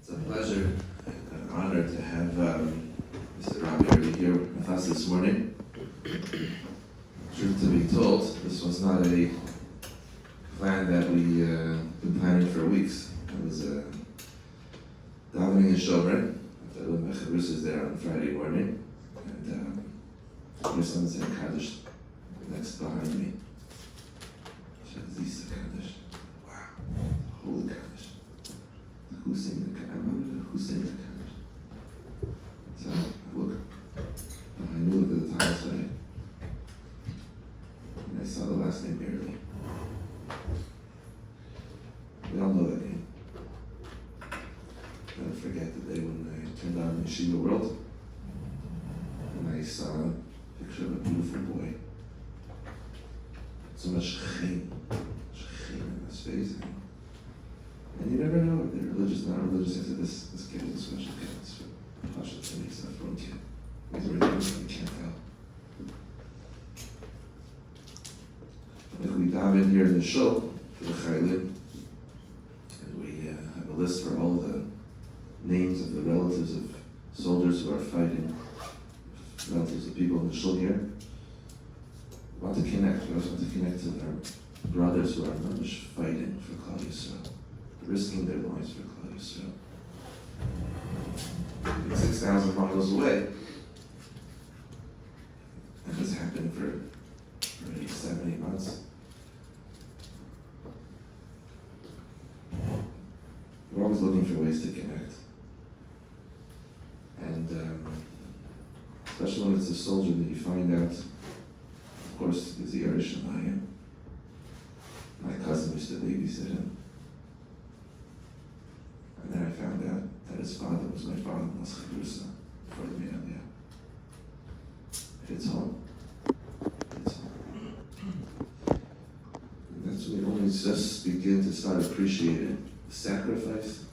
It's a pleasure and an honor to have Mr. Robbie Airley here with us this morning. Truth to be told, this was not a plan that we been planning for weeks. It was davening in Shomron. The Mechavus is there on Friday morning, and your son's in Kaddish next behind me. Shazisa Kaddish. Wow, holy Kaddish. Who's singing the Kaddish? Who's singing the Kaddish? So I look at the title today, and I saw the last name Airley. We all know that name. I'll never forget the day when I turned on Yeshiva World, and I saw a picture of a beautiful boy. So much chayim in his face. And you never know if they're religious, not religious. I said, this kid is a special kid. It's Pasha to me, it's not from a kid. He's a religious, you can't tell. Like we dive in here in the show for the Chaylim, and we have a list for all the names of the relatives of soldiers who are fighting, relatives of people in the shul here. We want to connect. We also want to connect to their brothers who are not just fighting for Klal Yisrael, risking their lives for Klal Yisrael. 6,000 miles away. And this happened for 7, 8 months. We're always looking for ways to connect. And especially when it's a soldier that you find out, of course, is the Irish and I am. My cousin used to babysit him. And then I found out that his father was my father-in-law's chavrusa before the Aliyah. It's home. It's home. And that's when we always just begin to start appreciating the sacrifice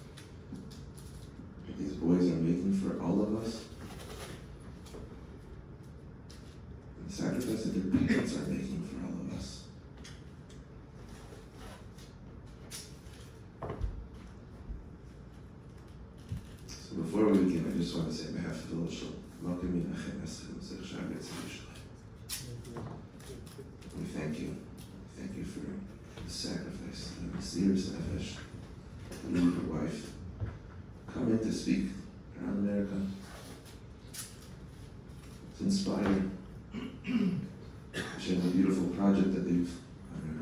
that these boys are making for all of us. And the sacrifice that their parents are making for all of us. So before we begin, I just want to say on behalf of the Loshel, welcome you to we thank you. Thank you for the sacrifice, the mysterious nefesh, you and your wife come in to speak around America. It's inspiring. Sharing a beautiful project that they've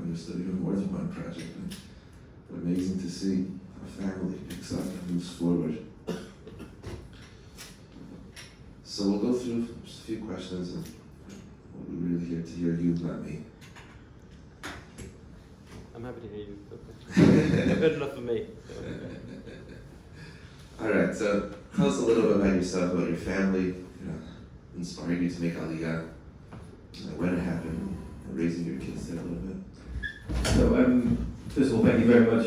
understood, even more than one project. But amazing to see a family picks up and moves forward. So we'll go through just a few questions, and we're really here to hear you, not me. I'm happy to hear you. Good enough for me. All right, so tell us a little bit about yourself, about your family, inspired you to make Aliyah, when it happened, and raising your kids there a little bit. So first of all, thank you very much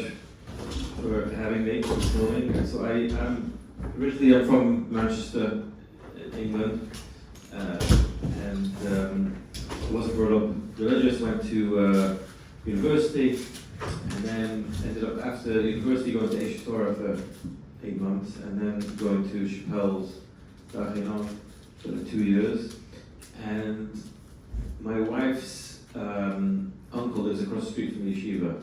for having me this morning. So I'm originally from Manchester, England, and I wasn't brought up religious, went to university, and then ended up after university going to Aish Torah for 8 months, and then going to Chappelle's Dachinon for 2 years. And my wife's uncle lives across the street from the yeshiva.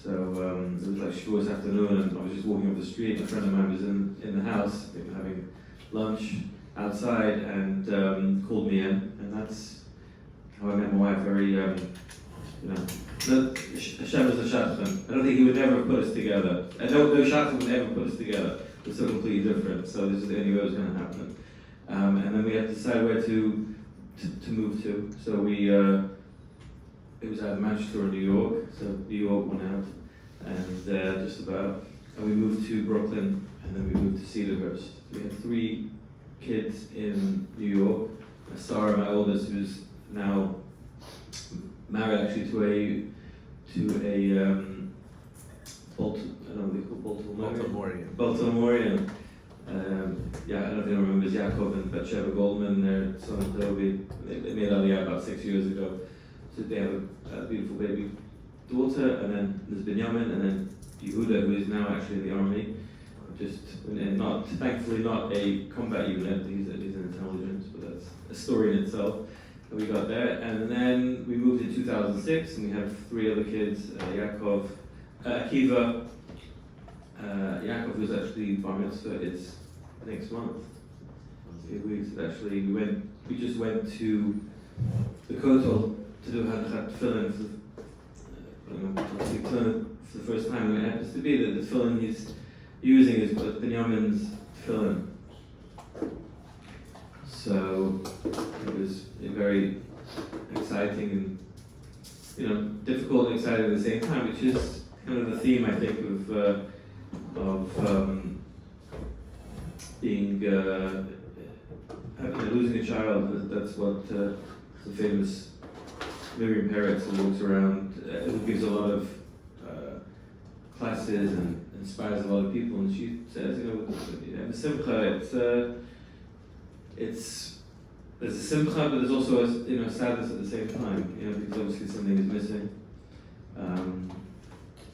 So it was like Shavuos afternoon, and I was just walking up the street, and a friend of mine was in the house, they were having lunch outside, and called me in, and that's how I met my wife. Very, Hashem is a shadchan. I don't think he would never have put us together. I know no shadchan would ever put us together. It's so completely different. So this is the only way it was going to happen. And then we had to decide where to move to. So we, it was either Manchester or New York. So New York went out, and just about. And we moved to Brooklyn, and then we moved to Cedarhurst. We had 3 kids in New York. Sarah, my oldest, who's now married actually to a Baltimorean. Yeah, I don't know if anyone remembers Yaakov and Bathsheba Goldman, their son Toby. They made Aliyah about 6 years ago. So they have a beautiful baby daughter, and then there's Binyamin, and then Yehuda, who is now actually in the army. and not, thankfully not a combat unit, he's an intelligence, but that's a story in itself. And we got there, and then we moved in 2006, and we have 3 other kids, Yaakov, Akiva. Yaakov was actually bar mitzvah, it's next month, 8 weeks. Actually, we just went to the Kotel to do Hadachat Tefillin for the first time, and it happens to be that the tefillin he's using is Binyamin's tefillin. So it was very exciting and difficult and exciting at the same time, which is kind of the theme, I think, of being losing a child. That's what the famous Miriam Peretz who walks around, who gives a lot of classes and inspires a lot of people, and she says, the simcha, there's a simcha, but there's also a sadness at the same time, because obviously something is missing.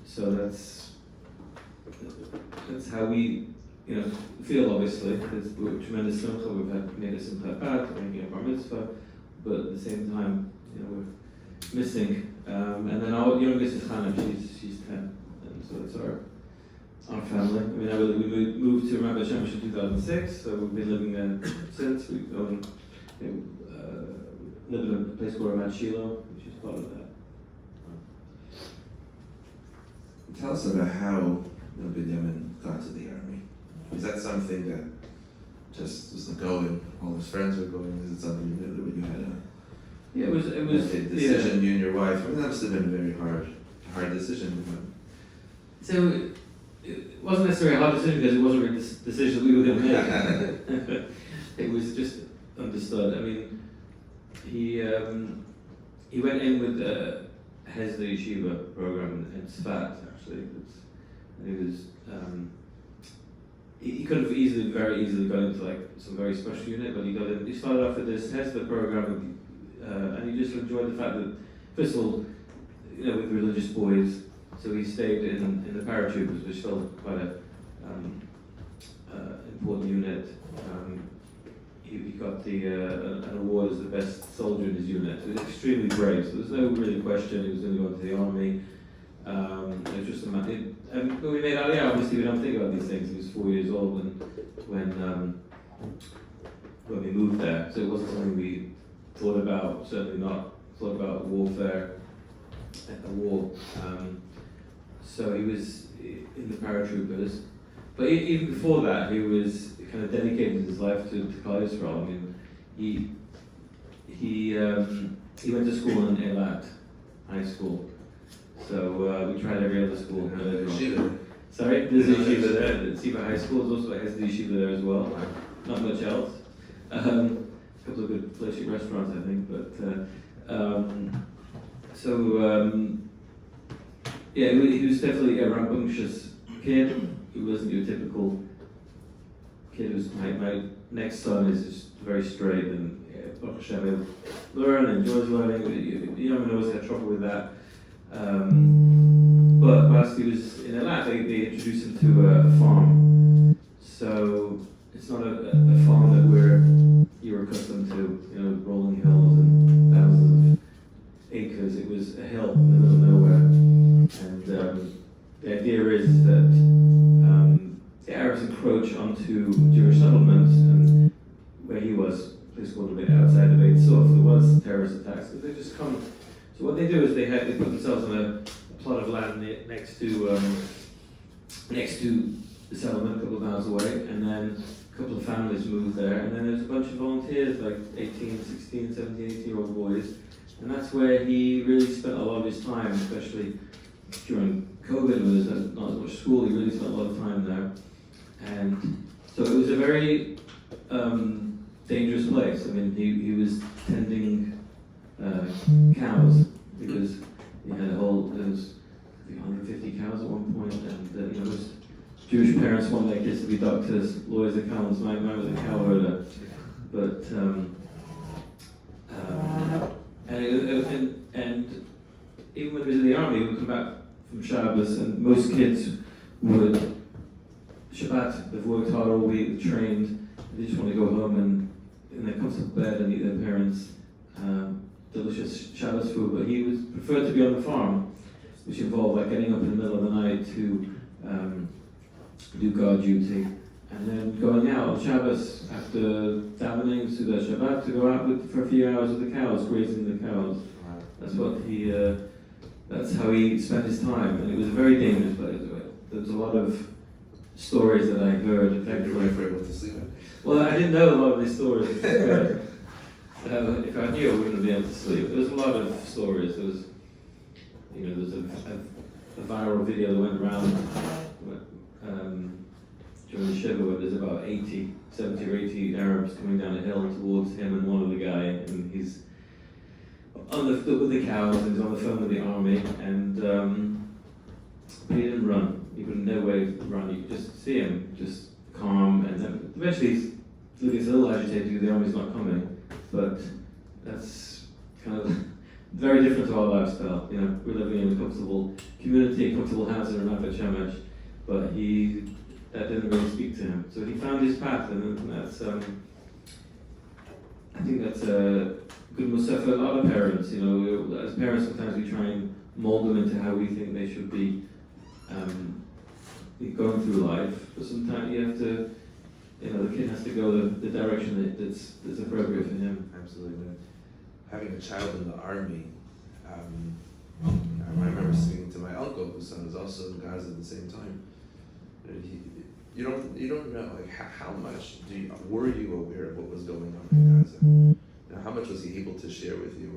So that's how we feel. Obviously, there's tremendous simcha. We've made a simcha bat, making a bar mitzvah, but at the same time, we're missing. And then our youngest is Hannah. She's 10, and so that's our family. I mean, we moved to Ramat Shemesh in 2006, so we've been living there since. We live in a place called Ramat Shiloh, which is part of that. Tell us about how Binyamin got to the army. Is that something that just was going? All his friends were going. Is it something you knew that you had Yeah, it was a decision, you and your wife? I mean, that must have been a very hard decision. So it wasn't necessarily a hard decision because it wasn't really a decision that we were going to make. It was just understood. I mean, he went in with the Hesda Yeshiva program in Tzfat, actually. And he was he could have very easily got into like some very special unit, but he started off with this Hesda program, and he just enjoyed the fact that, first of all, with religious boys, so he stayed in the paratroopers, which felt quite a important unit. He got an award as the best soldier in his unit. He was extremely brave, so there's no really question he was going to go into the army. It was just a matter. And when we made Aliyah, obviously we don't think about these things. He was 4 years old when we moved there, so it wasn't something we thought about. Certainly not thought about warfare at the war. So he was in the paratroopers, but even before that, he was kind of dedicated his life to Klal Yisrael. I mean, he went to school in Eilat High School. So we tried every other school. Sorry, there's a yeshiva there. The Tziva High School is also has the yeshiva there as well. Not much else. A couple of good flashy restaurants, I think. But he was definitely a rambunctious kid. He wasn't your typical kid. It was my next son is just very straight and Baruch Hashem, learn, enjoys learning. The young man always had trouble with that. But whilst he was in Eilat, they introduced him to a farm. So it's not a farm that you're accustomed to, rolling hills and thousands of acres. It was a hill in the middle of nowhere. And the idea is that the Arabs encroach onto Jewish settlements, and where he was, a place called a bit outside of Beit Sof, there was terrorist attacks. So they just come. So what they do is they put themselves on a plot of land next to the settlement, a couple of miles away, and then a couple of families moved there, and then there's a bunch of volunteers, like 18, 16, 17, 18-year-old boys, and that's where he really spent a lot of his time, especially during COVID, when there's not as much school. He really spent a lot of time there, and so it was a very dangerous place. I mean, he was tending cows, because he had there was 150 cows at one point, and most Jewish parents want their kids to be doctors, lawyers, and accountants. Mine was a cow herder, but and even when he was in the army, he would come back from Shabbos, and most kids would Shabbat, they've worked hard all week, they've trained, they just want to go home and they come to bed and eat their parents' delicious Shabbos food. But he was preferred to be on the farm, which involved like getting up in the middle of the night to do guard duty, and then going out on Shabbos after davening to the Shabbat to go out for a few hours with the cows, grazing the cows. That's what he. That's how he spent his time, and it was a very dangerous place. There was a lot of stories that I heard. You were able to sleep at night. Well, I didn't know a lot of these stories. If I knew, I wouldn't be able to sleep. There was a lot of stories. There was, there was a viral video that went around during the Shiva where there's about 70 or 80 Arabs coming down a hill towards him and one other guy, and he's with the cows and he's on the phone with the army, and but he didn't run. He couldn't no way to run. You could just see him, just calm, and then eventually he gets a little agitated because the army's not coming. But that's kind of very different to our lifestyle. We're living in a comfortable community, a comfortable house in Ramat Shemesh, but that didn't really speak to him. So he found his path, and that's I think that's a good musaf for a lot of parents. As parents, sometimes we try and mold them into how we think they should be going through life, but sometimes you have to, the kid has to go the direction that's appropriate for him. Absolutely. Having a child in the army, I remember speaking to my uncle, whose son was also in Gaza at the same time. You don't know, like, how much were you aware of what was going on in Gaza? How much was he able to share with you,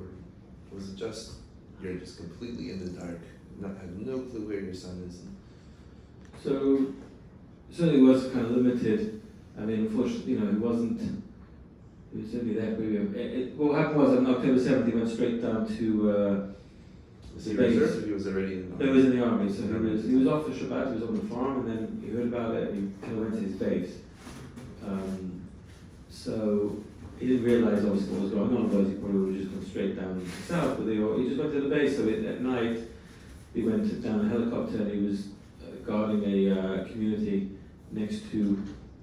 or was it just you're just completely in the dark, have no clue where your son is? So certainly was kind of limited. I mean, unfortunately, he was certainly there. What happened was on October 7th, he went straight down to was he reserved, or he was already in the army? He was in the army, so he was off for Shabbat, he was on the farm, and then he heard about it and he kind of went to his base. So he didn't realise obviously what was going on, otherwise he probably would have just gone straight down south, but he just went to the base. So at night he went down a helicopter and he was guarding a community next to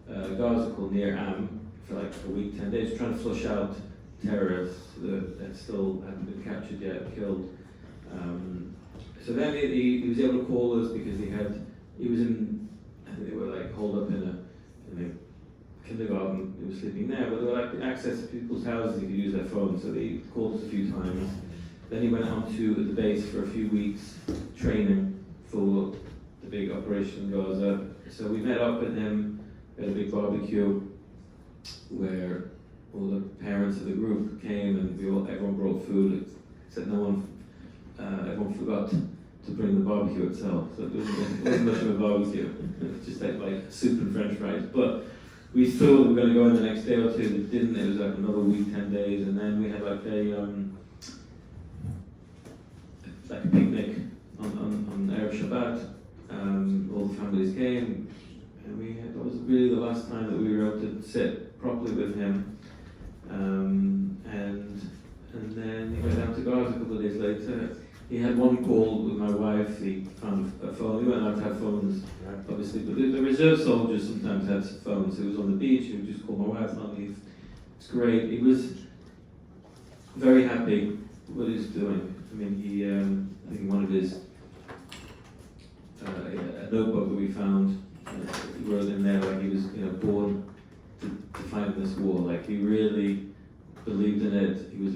Gaza called Near Am for like a week, 10 days, trying to flush out terrorists that still hadn't been captured yet, killed. So then he was able to call us because he was in, I think they were like holed up in a kindergarten. He was sleeping there, but they were like access to people's houses. He could use their phone, so they called us a few times. Then he went on to the base for a few weeks, training for the big Operation Gaza. So we met up with him at a big barbecue where all the parents of the group came, and everyone brought food, except everyone forgot to bring the barbecue itself. So it wasn't much of a barbecue. It was just like soup and French fries. But we thought we were going to go in the next day or two. We didn't. It was like another week, 10 days, and then we had like a picnic on Erev Shabbat. All the families came, and that was really the last time that we were able to sit properly with him. And then he went down to Gaza a couple of days later. He had one call with my wife. He found a phone. We weren't allowed to have phones, obviously, but the reserve soldiers sometimes had phones. He was on the beach. He would just call my wife on leave. It's great. He was very happy with what he was doing. I mean, I think one of his a notebook that we found, he wrote in there like he was born to fight in this war. Like he really believed in it. He was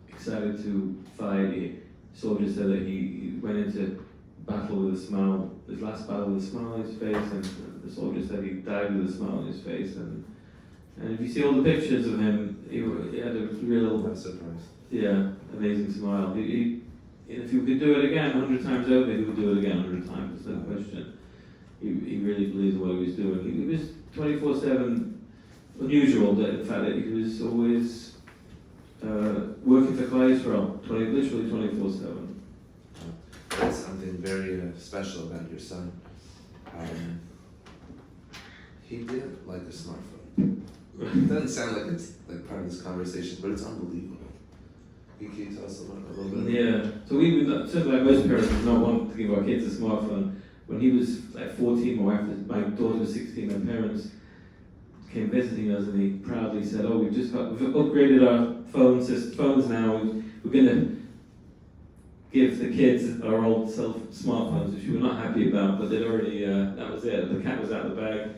excited to fight. Soldiers said that he went into battle with a smile, his last battle with a smile on his face, and the soldiers said he died with a smile on his face. And if you see all the pictures of him, he had a real, amazing smile. If he could do it again 100 times over, he would do it again 100 times, there's no question. He really believed in what he was doing. He was 24/7 unusual, the fact that he was always working for Klal Yisrael, literally 24/7. That's something very special about your son. He didn't like a smartphone. It doesn't sound like it's like part of this conversation, but it's unbelievable. Can you tell us a little bit? Yeah, so we certainly like most parents would not want to give our kids a smartphone. when he was like 14, my daughter was 16, my parents came visiting us, and he proudly said, "Oh, we've upgraded our phones now. We're going to give the kids our old smartphones," which we were not happy about, but they'd already, that was it, the cat was out of the bag.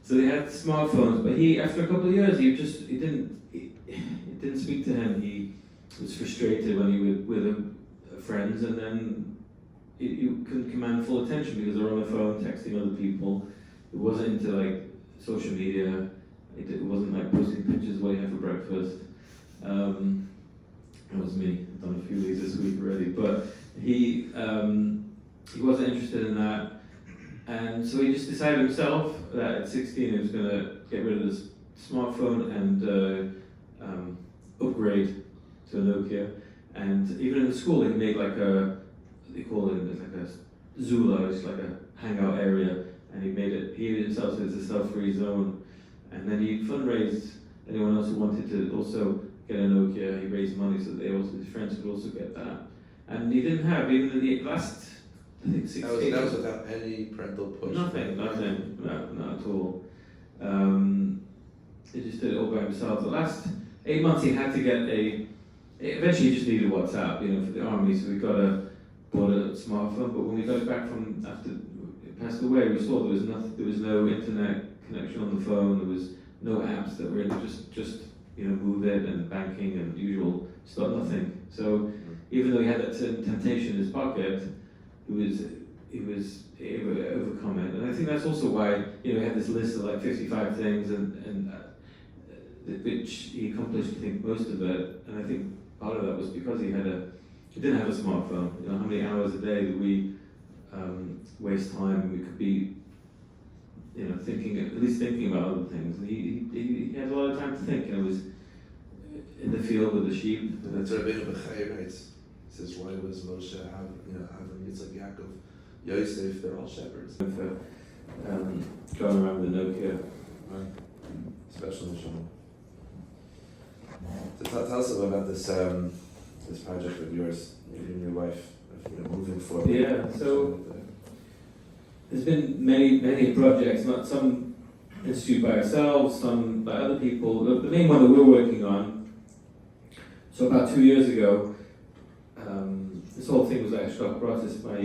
So they had smartphones, but he, after a couple of years, it didn't speak to him. He was frustrated when he was with friends, and then he couldn't command full attention because they were on the phone texting other people. It wasn't into like social media. It wasn't like posting pictures of what you had for breakfast. It was me. I've done a few of these this week already, but he wasn't interested in that, and so he just decided himself that at 16 he was going to get rid of his smartphone and upgrade to a Nokia. And even in the school, they made like they call it like a Zula, it's like a hangout area, and he himself as a self-free zone. And then he fundraised anyone else who wanted to also get a Nokia. He raised money so that his friends could also get that. And he didn't have, even in the last, I think 16. That was without any parental push? Nothing, not at all. He just did it all by himself. The last 8 months he had to get eventually he just needed WhatsApp, for the army, so we bought a smartphone, but when we got back from, after it passed away, we saw there was no internet connection on the phone, there was no apps that were just move it and banking and usual stuff, nothing. So even though he had that certain temptation in his pocket, he was able to overcome it. And I think that's also why, he had this list of like 55 things and which he accomplished, I think, most of it. And I think part of that was because he didn't have a smartphone. How many hours a day did we waste time, and we could be, thinking about other things. And he had a lot of time to think, and it was in the field with the sheep. And it's Rabbeinu B'chai writes, he says, why was Moshe, Avram, Yitzchak, Yaakov, Yosef, they're all shepherds. For going around with the Nokia. Right. Special mission. So tell us a little about this this project of yours, you and your wife, moving forward. Yeah, so there's been many projects, not some instituted by ourselves, some by other people. The main one that we're working on, so about 2 years ago, this whole thing was like a shock process. My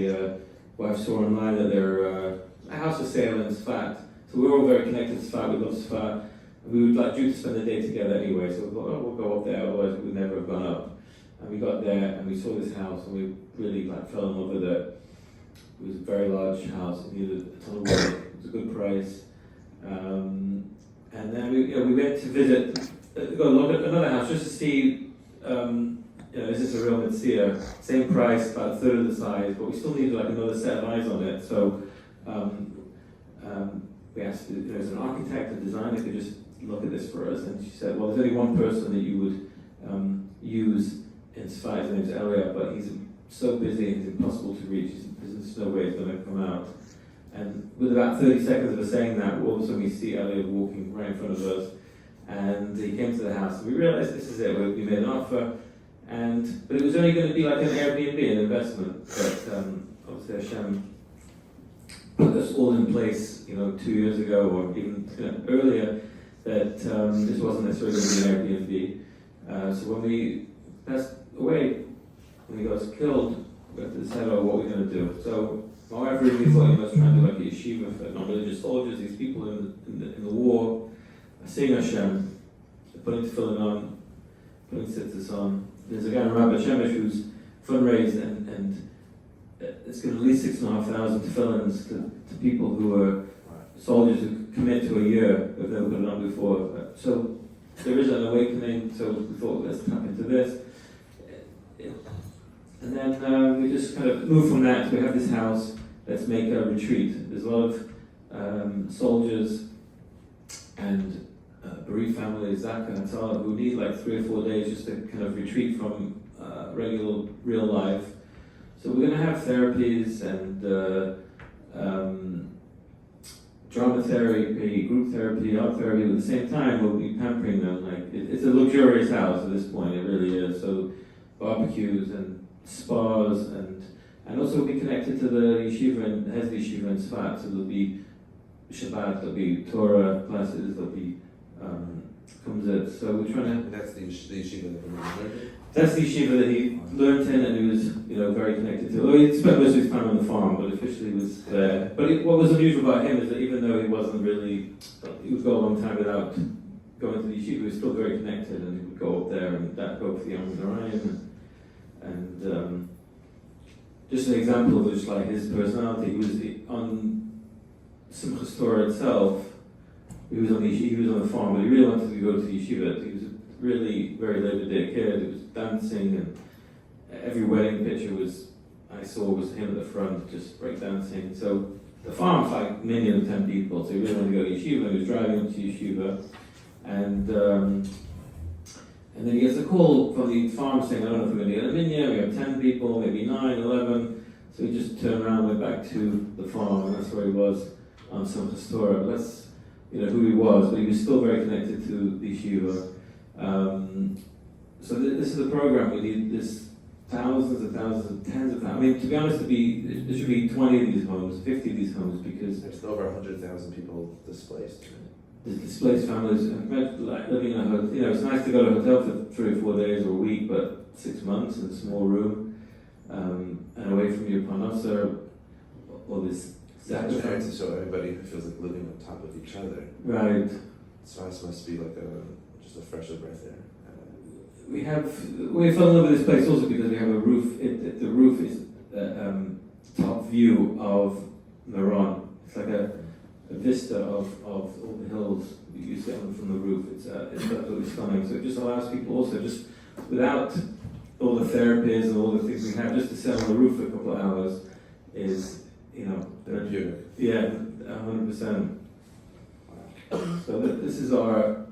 wife saw online that a house for sale in Sfat. So we're all very connected to Sfat, we love Sfat. We would like due to spend the day together anyway, so we thought, we'll go up there, otherwise we would never have gone up. And we got there and we saw this house and we really fell in love with it. It was a very large house, it needed a ton of work, it was a good price. And then we went to visit, got a look at another house just to see, is this a real Metzia? Same price, about a third of the size, but we still needed another set of eyes on it. So we asked, there's an architect, a designer, could just look at this for us, and she said, well, there's only one person that you would use in Sfat, his name's Airley, but he's so busy and he's impossible to reach, there's no way it's going to come out. And with about 30 seconds of us saying that, all of a sudden we see Airley walking right in front of us, and he came to the house, and we realized this is it, we made an offer, but it was only going to be like an Airbnb, an investment, but obviously Hashem put this all in place, 2 years ago, or even earlier, that this wasn't necessarily going to be an Airbnb. So when we passed away, when he got killed, we had to decide about what we're going to do. So my wife really thought he was trying to do like a yeshiva for non-religious soldiers, these people in the war, seeing Hashem, putting tefillin on, putting tzitzis on. There's a guy in Rabbi Shemesh who's fundraised and it's got at least 6,500 tefillins to people who are soldiers who commit to a year, who've never put it on before. So there is an awakening, so we thought, let's tap into this. And then we just kind of moved from that. We have this house, let's make a retreat. There's a lot of soldiers and bereaved families, Zaka and Tala, who need 3 or 4 days just to kind of retreat from regular, real life. So we're going to have therapies and drama therapy, group therapy, art therapy. At the same time, we'll be pampering them. It's a luxurious house at this point, it really is. So barbecues and spas and And also we'll be connected to the yeshiva and Hezbollah yeshiva in Sfat, so there'll be Shabbat, there'll be Torah classes, there'll be Kumzit. So we're trying to. And that's the yeshiva that we're learning. That's the yeshiva that he learned in, and he was, very connected to. Well, he spent most of his time on the farm, but officially was there. But what was unusual about him is that even though he wasn't really, he would go a long time without going to the yeshiva, he was still very connected, and he would go up there and go for the Yom Narayim, and just an example of just like his personality. He was on Simchas Torah itself. He was on the farm, but he really wanted to go to the yeshiva. He was a really very Labor Day kid. He was dancing, and every wedding picture I saw was him at the front, just break dancing. So the farm's like minimum 10 people, so he really wanted to go to yeshiva. He was driving up to yeshiva, and then he gets a call from the farm saying, I don't know if we're going to get a minyan, we have 10 people, maybe 9, 11. So he just turned around and went back to the farm, and that's where he was on Simchas Torah. But that's who he was, but he was still very connected to the yeshiva. So this is the program. We need this thousands and thousands and tens of thousands. I mean, to be honest, there should be 20 of these homes, 50 of these homes, because There's over 100,000 people displaced. there's displaced families. Imagine like living in a hotel. It's nice to go to a hotel for 3 or 4 days or a week, but 6 months in a small room, and away from your parnasa, all this. Sacrifices, so everybody feels like living on top of each other. Right. Svas must be like just a fresher breath there. We fell in love with this place also because we have a roof. The roof is top view of Meron. It's like a vista of all the hills you see from the roof. It's absolutely stunning. So it just allows people also, just without all the therapies and all the things we have, just to sit on the roof for a couple of hours is, Therapeutic. Yeah, 100%. So this is our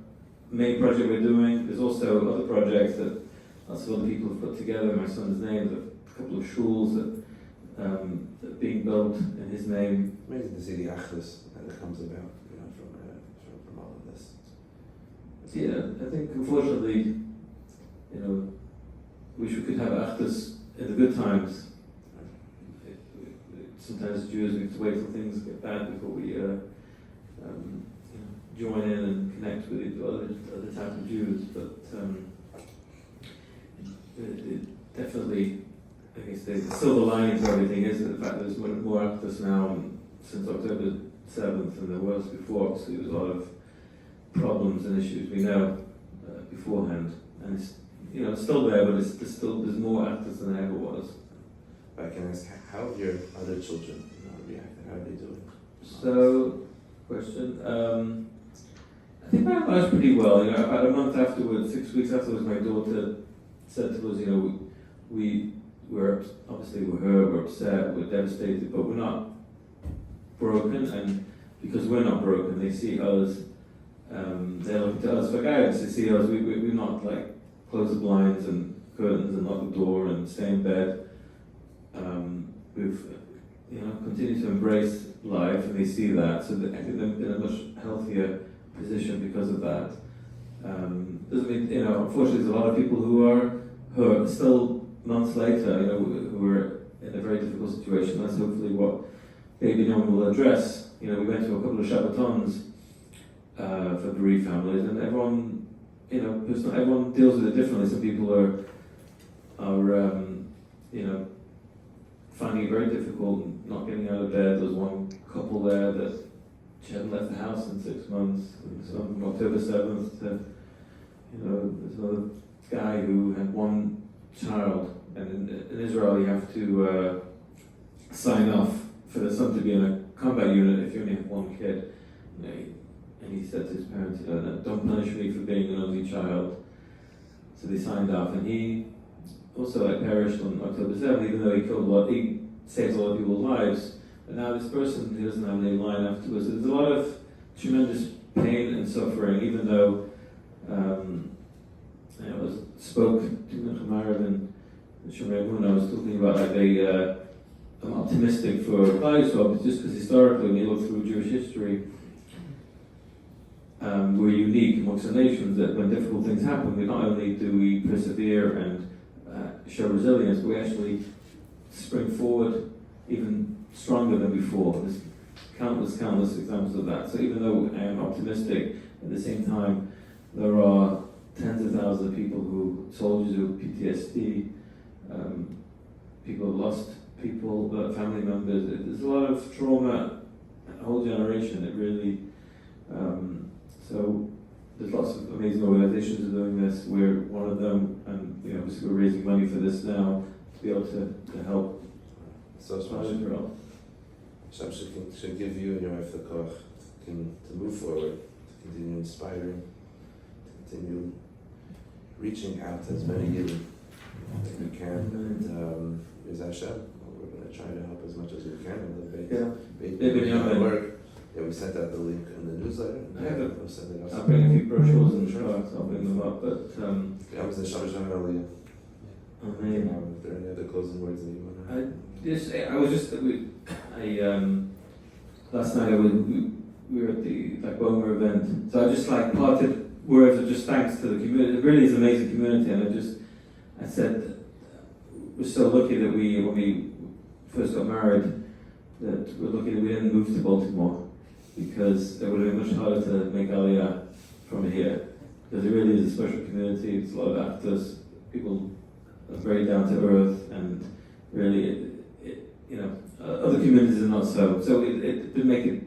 main project we're doing. There's also other projects that lots of other people have put together. My son's name, a couple of shuls that are being built in his name. Amazing to see the achdus that comes about, from all of this. Yeah, I think unfortunately, wish we could have achdus in the good times. Sometimes Jews, we have to wait till things get bad before we join in and connect with other types of Jews. But it definitely, I guess the silver lining to everything is the fact that there's more actors now since October 7th than there was before. So there was a lot of problems and issues we know beforehand, and it's still there, but there's more actors than there ever was. I can ask, how have your other children reacted? How are they doing? So, question. I think by and large pretty well. About a month afterwards, 6 weeks afterwards, my daughter said to us, we're upset, we're devastated, but we're not broken. And because we're not broken, they see us. They look to us for guidance. They see us. We're not like close the blinds and curtains and lock the door and stay in bed. We've continued to embrace life, and they see that, so that I think they're in a much healthier position because of that. Doesn't mean, unfortunately, there's a lot of people who are still months later, who are in a very difficult situation. That's hopefully what Baby Noam will address. We went to a couple of Shabbatons for bereaved families, and everyone, everyone deals with it differently. Some people are finding it very difficult not getting out of bed. There was one couple there that she hadn't left the house in 6 months. So from October 7th to, there's another guy who had one child, and in Israel you have to sign off for the son to be in a combat unit if you only have one kid. And he said to his parents, don't punish me for being an only child. So they signed off, and he also perished on October 7th, even though he saved a lot of people's lives. But now this person, he doesn't have any line afterwards. So there's a lot of tremendous pain and suffering, even though I spoke to Nechemarav and Shomrei Emunah. I was talking about I'm optimistic for Klal Yisrael, but just because historically, when you look through Jewish history, we're unique amongst the nations that when difficult things happen, not only do we persevere and show resilience, but we actually spring forward even stronger than before. There's countless examples of that. So even though I am optimistic, at the same time, there are tens of thousands of people soldiers who have PTSD, people who have lost people, family members. There's a lot of trauma, a whole generation. It really, so there's lots of amazing organizations who are doing this. We're one of them, and obviously we're raising money for this now to be able to help So Israel. Hashem should give you and your wife the koch to move forward, to continue inspiring, to continue reaching out to as many Yidden that you can. And with Hashem, we're going to try to help as much as we can. And work. Yeah, we sent out the link in the newsletter. We'll send it out. I'll bring a few brochures and cards, I'll bring them up, but I was in Shamash Aliyah. amazing. If there are any other closing words that you want to Last night we were at the Boma event, so I just parted words of just thanks to the community. It really is an amazing community, and I said we're so lucky that when we first got married, that we're lucky that we didn't move to Baltimore, because it would have been much harder to make Aliyah from here, because it really is a special community. It's a lot of actors, people are very down to earth, and really, other communities are not so. So it did make it,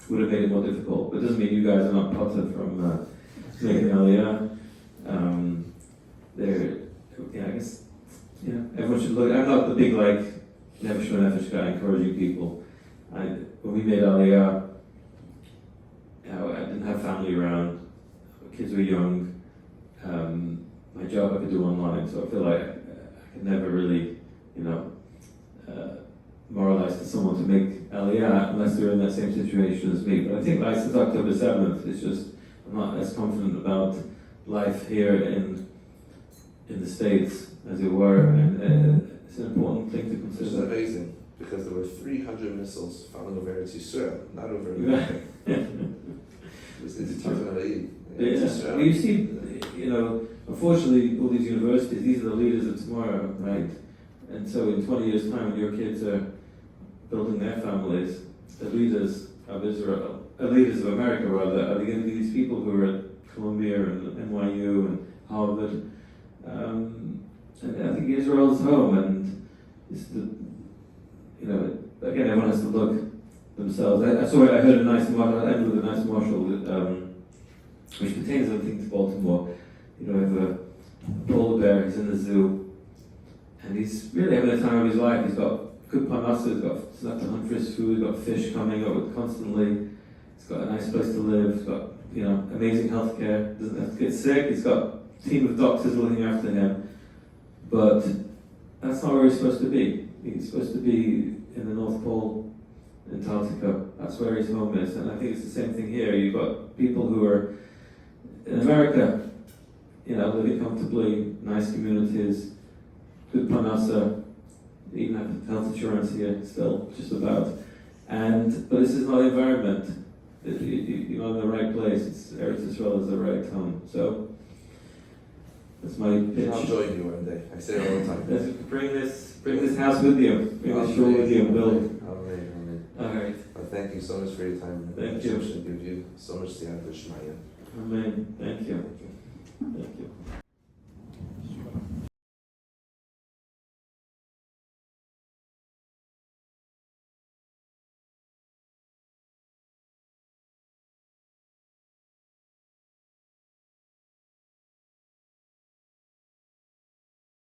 would have made it more difficult. But it doesn't mean you guys are not parted from making Aliyah. I guess, everyone should look. I'm not the big Nefesh Nefesh guy encouraging people. When we made Aliyah, I didn't have family around. My kids were young. My job I could do online, so I feel like I could never really, moralize to someone to make Aliyah unless they're in that same situation as me. But I think since October 7th, it's just, I'm not as confident about life here in the States as it were, and it's an important thing to Which is consider. amazing, because there were 300 missiles falling over Eretz Yisrael, not over America. It's talking about Eid. Well, you see, unfortunately, all these universities, these are the leaders of tomorrow, right? And so in 20 years' time, when your kids are building their families, the leaders of Israel, leaders of America rather, are going to be these people who are at Columbia and NYU and Harvard. And I think Israel's home, and it's again, everyone has to look themselves. I heard a nice marshal, I ended with a nice marshal, which contains everything to Baltimore. We have a polar bear, he's in the zoo, and he's really having the time of his life. He's got good parnassus, he's got to hunt for his food, he's got fish coming up constantly, he's got a nice place to live, he's got amazing health care, doesn't have to get sick, he's got a team of doctors looking after him. But that's not where he's supposed to be. He's supposed to be in the North Pole, Antarctica. That's where his home is. And I think it's the same thing here. You've got people who are in America, living comfortably, nice communities, good parnassa, even have health insurance here still, just about. But this is not the environment. You're not in the right place. Eretz Yisrael is the right home. So that's my pitch. I'll join you one day. I say it all the time. Bring this house with you. Bring this shul with you and build. Amen. All right. Well, thank you so much for your time. Thank you. Should give you so much siyata shmaya. Amen. Thank you. Thank you. Thank you.